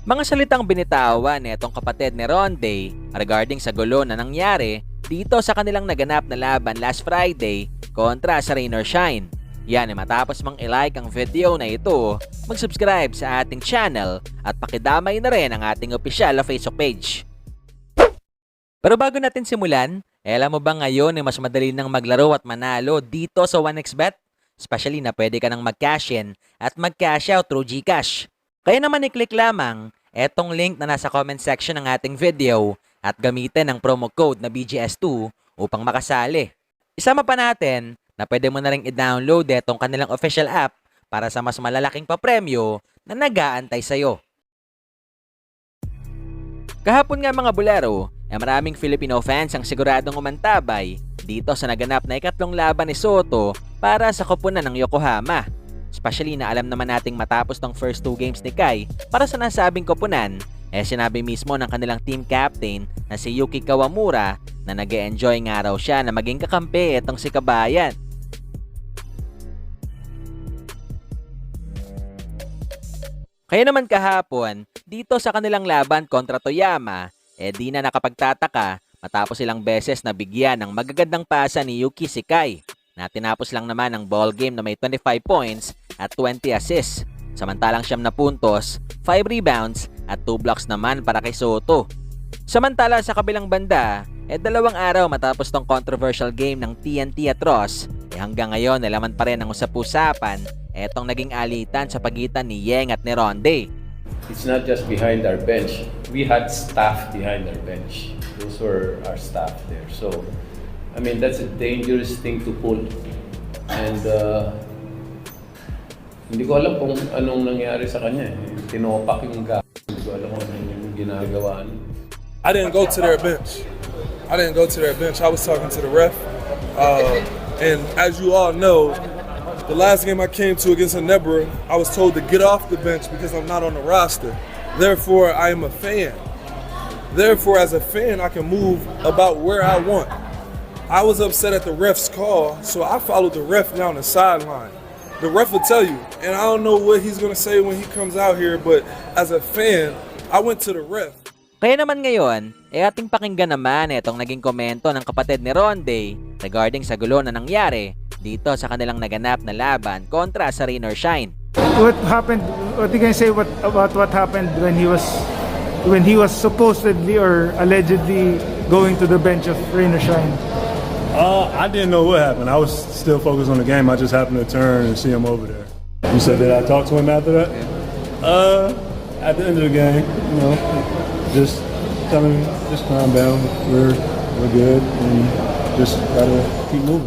Mga salitang binitawan ni itong kapatid ni Ronde regarding sa gulo na nangyari dito sa kanilang naganap na laban last Friday kontra sa Rain or Shine. Yan ay matapos mang i-like ang video na ito, mag-subscribe sa ating channel at pakidamay na rin ang ating opisyal na Facebook page. Pero bago natin simulan, alam mo ba ngayon ay mas madali nang maglaro at manalo dito sa 1xBet? Especially na pwede ka nang mag-cash in at mag-cash out through GCash. Kaya naman i-click lamang etong link na nasa comment section ng ating video at gamitin ang promo code na BGS2 upang makasali. Isama pa natin na pwede mo na rin i-download etong kanilang official app para sa mas malalaking papremyo na nag-aantay sa'yo. Kahapon nga mga bulero, maraming Filipino fans ang siguradong umantabay dito sa naganap na ikatlong laban ni Soto para sa koponan ng Yokohama. Especially na alam naman nating matapos ng first 2 games ni Kai para sa nasabing koponan, sinabi mismo ng kanilang team captain na si Yuki Kawamura na nag-e-enjoy nga raw siya na maging kakampi itong si Kabayan. Kaya naman kahapon, dito sa kanilang laban kontra Toyama, di na nakapagtataka matapos ilang beses na bigyan ng magagandang pasa ni Yuki si Kai na tinapos lang naman ang ball game na may 25 points at 20 assists. Samantalang 9 na puntos, 5 rebounds at 2 blocks naman para kay Soto. Samantala sa kabilang banda, 2 araw matapos tong controversial game ng TNT at Ross, hanggang ngayon laman pa rin ang usap-usapan etong naging alitan sa pagitan ni Yeng at ni Ronde. It's not just behind our bench. We had staff behind our bench. Those were our staff there. So, I mean, that's a dangerous thing to pull. And hindi ko alam kung anong nangyari sa kanya. Tinopak yung ga. Hindi ko alam kung anong yung ginagawa. I didn't go to their bench. I was talking to the ref. And as you all know, the last game I came to against Enebra, I was told to get off the bench because I'm not on the roster. Therefore, I am a fan. Therefore, as a fan, I can move about where I want. I was upset at the ref's call, so I followed the ref down the sideline. The ref will tell you, and I don't know what he's going to say when he comes out here, but as a fan, I went to the ref. Kaya naman ngayon, ating pakinggan naman itong naging komento ng kapatid ni Ronde regarding sa gulo na nangyari dito sa kanilang naganap na laban kontra sa Rain or Shine. What happened? What you can say about what happened when he was supposedly or allegedly going to the bench of Rain or Shine? I didn't know what happened. I was still focused on the game. I just happened to turn and see him over there. You said that I talked to him after that? At the end of the game, you know, just telling him, just calm down. We're good and just gotta keep moving.